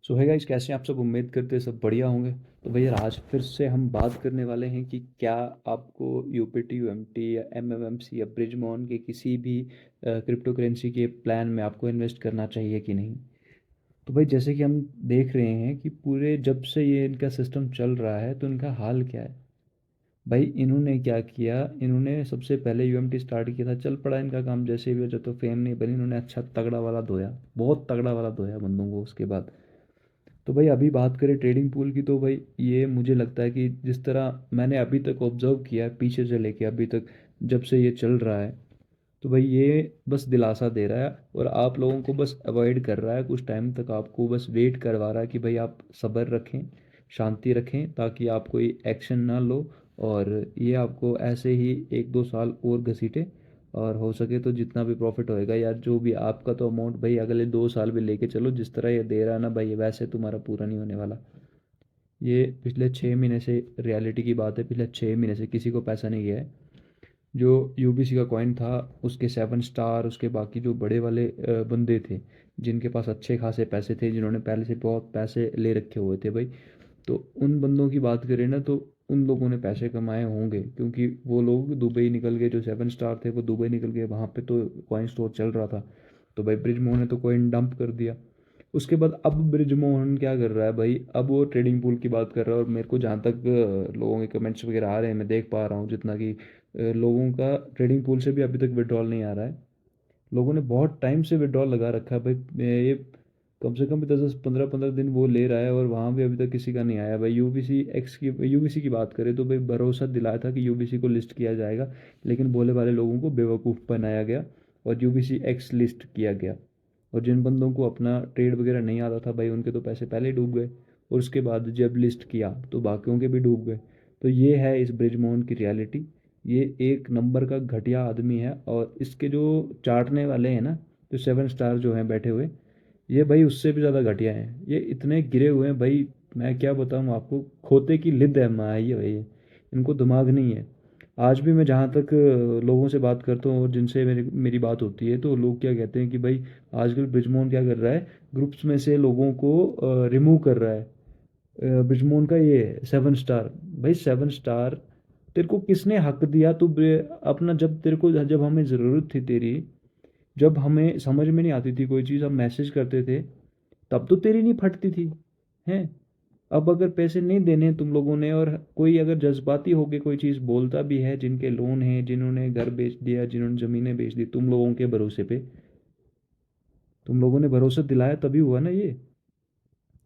सो है गाइस, कैसे हैं आप सब? उम्मीद करते हैं सब बढ़िया होंगे। तो भैया आज फिर से हम बात करने वाले हैं कि क्या आपको यूपीटी यूएमटी या एमएमएमसी या ब्रिजमोन के किसी भी क्रिप्टो करेंसी के प्लान में आपको इन्वेस्ट करना चाहिए कि नहीं। तो भाई जैसे कि हम देख रहे हैं कि पूरे जब से ये इनका सिस्टम चल रहा है तो इनका हाल क्या है। भाई इन्होंने क्या किया, इन्होंने सबसे पहले यूएमटी स्टार्ट किया था, चल पड़ा इनका काम जैसे भी हो, जब तो फेम नहीं बनी इन्होंने अच्छा तगड़ा वाला धोया, बहुत तगड़ा वाला धोया बंदों को। उसके बाद तो भाई अभी बात करें ट्रेडिंग पूल की, तो भाई ये मुझे लगता है कि जिस तरह मैंने अभी तक ऑब्जर्व किया है पीछे से लेके अभी तक, जब से ये चल रहा है, तो भाई ये बस दिलासा दे रहा है और आप लोगों को बस अवॉइड कर रहा है। कुछ टाइम तक आपको बस वेट करवा रहा है कि भाई आप सब्र रखें, शांति रखें, ताकि आप कोई एक्शन ना लो और ये आपको ऐसे ही 1-2 साल और घसीटे। और हो सके तो जितना भी प्रॉफिट होएगा या जो भी आपका तो अमाउंट भाई अगले 2 साल भी लेके चलो, जिस तरह ये दे रहा है ना भाई, वैसे तुम्हारा पूरा नहीं होने वाला। ये पिछले 6 महीने से रियलिटी की बात है, पिछले 6 महीने से किसी को पैसा नहीं गया है। जो यूबीसी का कॉइन था, उसके 7 स्टार, उसके बाकी जो बड़े वाले बंदे थे जिनके पास अच्छे खासे पैसे थे, जिन्होंने पहले से बहुत पैसे ले रखे हुए थे भाई, तो उन बंदों की बात करें ना, तो उन लोगों ने पैसे कमाए होंगे क्योंकि वो लोग दुबई निकल गए। जो 7 स्टार थे वो दुबई निकल गए, वहाँ पे तो कॉइन स्टोर चल रहा था। तो भाई ब्रिजमोहन ने तो कॉइन डंप कर दिया। उसके बाद अब ब्रिजमोहन क्या कर रहा है भाई, अब वो ट्रेडिंग पूल की बात कर रहा है। और मेरे को जहाँ तक लोगों के कमेंट्स वगैरह आ रहे हैं, मैं देख पा रहा हूँ जितना कि लोगों का ट्रेडिंग पूल से भी अभी तक विड्रॉल नहीं आ रहा है। लोगों ने बहुत टाइम से विड्रॉल लगा रखा है भाई। ये कम से कम भी 10-10 15-15 दिन वो ले रहा है और वहाँ भी अभी तक किसी का नहीं आया भाई। यूबीसी की बात करें तो भाई भरोसा दिलाया था कि यूबीसी को लिस्ट किया जाएगा, लेकिन भोले भाले लोगों को बेवकूफ़ बनाया गया और यूबीसी एक्स लिस्ट किया गया। और जिन बंदों को अपना ट्रेड वगैरह नहीं आता था भाई, उनके तो पैसे पहले ही डूब गए। और उसके बाद जब लिस्ट किया तो बाकियों के भी डूब गए। तो ये है इस ब्रिजमोहन की रियलिटी। ये एक नंबर का घटिया आदमी है और इसके जो चाटने वाले हैं ना, जो 7 स्टार जो हैं बैठे हुए, ये भाई उससे भी ज़्यादा घटिया हैं। ये इतने गिरे हुए हैं भाई, मैं क्या बताऊँ आपको, खोते की लिद है माँ ये भाई। इनको दिमाग नहीं है। आज भी मैं जहाँ तक लोगों से बात करता हूँ और जिनसे मेरी मेरी बात होती है, तो लोग क्या कहते हैं कि भाई आजकल ब्रिजमोहन क्या कर रहा है, ग्रुप्स में से लोगों को रिमूव कर रहा है। ब्रिजमोहन का ये 7 स्टार, भाई 7 स्टार तेरे को किसने हक दिया? अपना जब तेरे को, जब हमें ज़रूरत थी तेरी, जब हमें समझ में नहीं आती थी कोई चीज़, हम मैसेज करते थे, तब तो तेरी नहीं फटती थी, हैं? अब अगर पैसे नहीं देने तुम लोगों ने, और कोई अगर जज्बाती होके कोई चीज़ बोलता भी है, जिनके लोन हैं, जिन्होंने घर बेच दिया, जिन्होंने ज़मीनें बेच दी तुम लोगों के भरोसे पे, तुम लोगों ने भरोसा दिलाया तभी हुआ ना ये।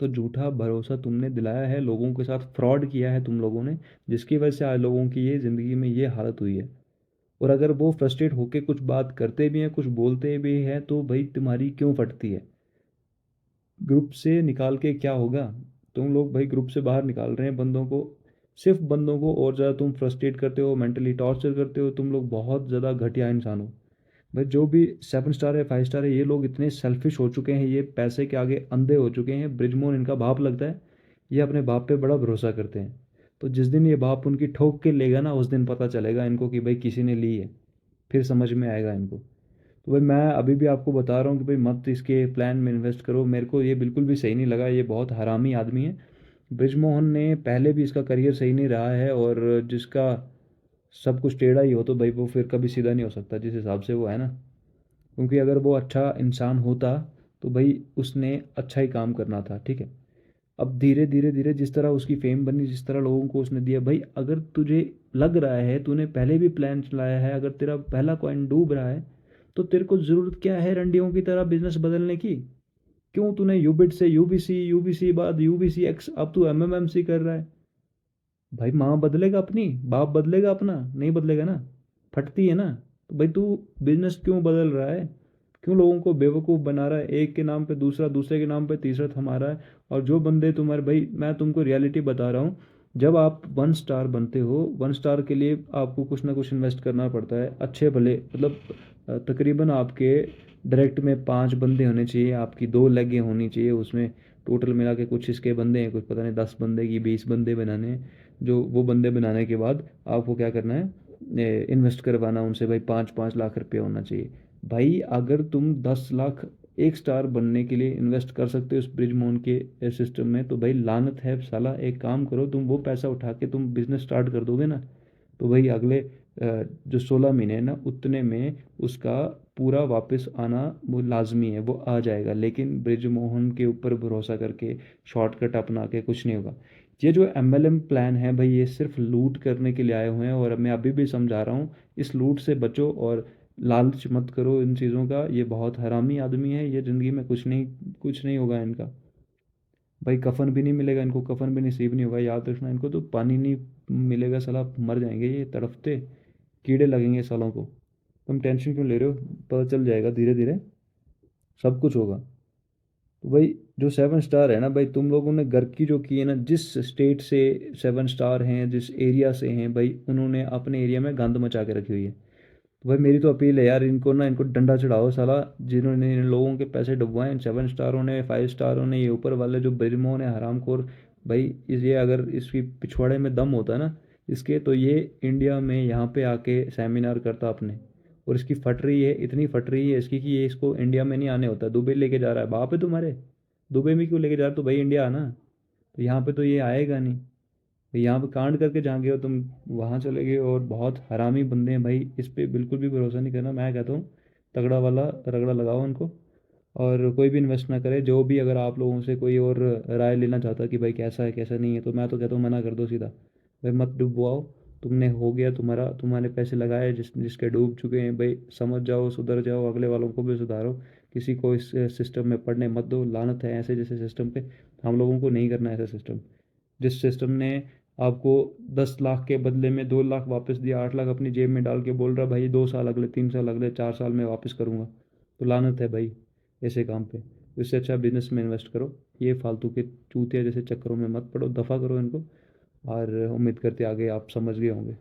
तो झूठा भरोसा तुमने दिलाया है, लोगों के साथ फ्रॉड किया है तुम लोगों ने, जिसकी वजह से आज लोगों की ये ज़िंदगी में ये हालत हुई है। और अगर वो फ्रस्ट्रेट होके कुछ बात करते भी हैं, कुछ बोलते भी हैं, तो भाई तुम्हारी क्यों फटती है? ग्रुप से निकाल के क्या होगा? तुम लोग भाई ग्रुप से बाहर निकाल रहे हैं बंदों को, सिर्फ बंदों को और ज़्यादा तुम फ्रस्ट्रेट करते हो, मेंटली टॉर्चर करते हो। तुम लोग बहुत ज़्यादा घटिया इंसान हो भाई। जो भी 7 स्टार है, 5 स्टार है, ये लोग इतने सेल्फिश हो चुके हैं, ये पैसे के आगे अंधे हो चुके हैं। ब्रिजमोहन इनका बाप लगता है, ये अपने बाप पे बड़ा भरोसा करते हैं। तो जिस दिन ये बाप उनकी ठोक के लेगा ना, उस दिन पता चलेगा इनको कि भाई किसी ने ली है, फिर समझ में आएगा इनको। तो भाई मैं अभी भी आपको बता रहा हूँ कि भाई मत इसके प्लान में इन्वेस्ट करो। मेरे को ये बिल्कुल भी सही नहीं लगा, ये बहुत हरामी आदमी है। ब्रिजमोहन ने पहले भी, इसका करियर सही नहीं रहा है, और जिसका सब कुछ टेढ़ा ही हो तो भाई वो फिर कभी सीधा नहीं हो सकता जिस हिसाब से वो है ना। क्योंकि अगर वो अच्छा इंसान होता तो भाई उसने अच्छा ही काम करना था, ठीक है। अब धीरे धीरे धीरे जिस तरह उसकी फेम बनी, जिस तरह लोगों को उसने दिया भाई, अगर तुझे लग रहा है, तूने पहले भी प्लान चलाया है, अगर तेरा पहला कॉइन डूब रहा है, तो तेरे को ज़रूरत क्या है रंडियों की तरह बिजनेस बदलने की? क्यों तूने यूबिट से यूबीसी, यूबीसी बाद यूबीसी एक्स, अब तू एमएमएमसी कर रहा है? भाई माँ बदलेगा अपनी, बाप बदलेगा अपना? नहीं बदलेगा ना, फटती है ना। तो भाई तू बिजनेस क्यों बदल रहा है? क्यों लोगों को बेवकूफ़ बना रहा है? एक के नाम पे दूसरा, दूसरे के नाम पे तीसरा थमा रहा है। और जो बंदे तुम्हारे, भाई मैं तुमको रियलिटी बता रहा हूँ, जब आप 1 स्टार बनते हो, 1 स्टार के लिए आपको कुछ ना कुछ इन्वेस्ट करना पड़ता है, अच्छे भले मतलब तकरीबन आपके डायरेक्ट में 5 बंदे होने चाहिए, आपकी 2 लेगें होनी चाहिए उसमें। टोटल मिला के कुछ इसके बंदे हैं, कुछ पता नहीं 10 बंदे की 20 बंदे बनाने हैं। जो वो बंदे बनाने के बाद आपको क्या करना है, इन्वेस्ट करवाना उनसे भाई 5-5 लाख रुपया होना चाहिए। भाई अगर तुम 10 लाख एक स्टार बनने के लिए इन्वेस्ट कर सकते हो इस ब्रिज मोन के सिस्टम में, तो भाई लानत है साला। एक काम करो, तुम वो पैसा उठा के तुम बिजनेस स्टार्ट कर दोगे ना, तो भाई अगले जो 16 महीने हैं ना, उतने में उसका पूरा वापस आना वो लाजमी है, वो आ जाएगा। लेकिन ब्रिजमोहन के ऊपर भरोसा करके शॉर्टकट अपना के कुछ नहीं होगा। ये जो एमएलएम प्लान है भाई, ये सिर्फ लूट करने के लिए आए हुए हैं, और मैं अभी भी समझा रहा हूँ, इस लूट से बचो और लालच मत करो इन चीज़ों का। ये बहुत हरामी आदमी है, ये ज़िंदगी में कुछ नहीं होगा इनका। भाई कफन भी नहीं मिलेगा इनको, कफन भी नसीब नहीं होगा, याद रखना। इनको तो पानी नहीं मिलेगा साला, मर जाएंगे ये तड़फते, कीड़े लगेंगे सालों को। तुम टेंशन क्यों ले रहे हो, पता चल जाएगा धीरे धीरे, सब कुछ होगा। तो भाई जो 7 स्टार है ना भाई, तुम लोगों ने घर की जो की है ना, जिस स्टेट से 7 स्टार हैं, जिस एरिया से हैं भाई, उन्होंने अपने एरिया में गंद मचा के रखी हुई है। तो भाई मेरी तो अपील है यार, इनको ना, इनको डंडा चढ़ाओ साला, जिन्होंने इन लोगों के पैसे डुबवाए, 7 स्टारों ने, 5 स्टारों ने, ये ऊपर वाले जो ब्रिजमो ने, हरामखोर। भाई ये अगर इसकी पिछवाड़े में दम होता ना इसके, तो ये इंडिया में यहाँ पे आके सेमिनार करता अपने। और इसकी फट रही है, इतनी फट रही है इसकी कि ये, इसको इंडिया में नहीं आने होता, दुबई लेके जा रहा है। बाप है तुम्हारे, दुबई में क्यों लेके जा रहे हो, तो भाई इंडिया आना। तो यहाँ पे तो ये आएगा नहीं। यहाँ पे कांड करके जहाँ गए हो तुम, वहाँ चले गए। और बहुत हरामी बंदे हैं भाई, इस पे बिल्कुल भी भरोसा नहीं करना, मैं कहता हूँ तगड़ा वाला रगड़ा लगाओ उनको। और कोई भी इन्वेस्ट ना करे। जो भी अगर आप लोगों से कोई और राय लेना चाहता है कि भाई कैसा है कैसा नहीं है, तो मैं तो कहता हूँ मना कर दो सीधा। भाई मत डुबवाओ, तुमने हो गया तुम्हारा, तुम्हारे पैसे लगाए जिसके डूब चुके हैं भाई, समझ जाओ, सुधर जाओ, अगले वालों को भी सुधारो। किसी को इस सिस्टम में पढ़ने मत दो, लानत है ऐसे जैसे सिस्टम पे। हम लोगों को नहीं करना ऐसा सिस्टम। जिस सिस्टम ने आपको 10 लाख के बदले में 2 लाख वापस दिया, 8 लाख अपनी जेब में डाल के बोल रहा भाई 2 साल, अगले 3 साल, अगले 4 साल में वापस करूँगा, तो लानत है भाई ऐसे काम पे। तो इससे अच्छा बिजनेस में इन्वेस्ट करो। ये फालतू के चूतिया जैसे चक्करों में मत पड़ो, दफ़ा करो इनको। और उम्मीद करते आगे आप समझ गए होंगे।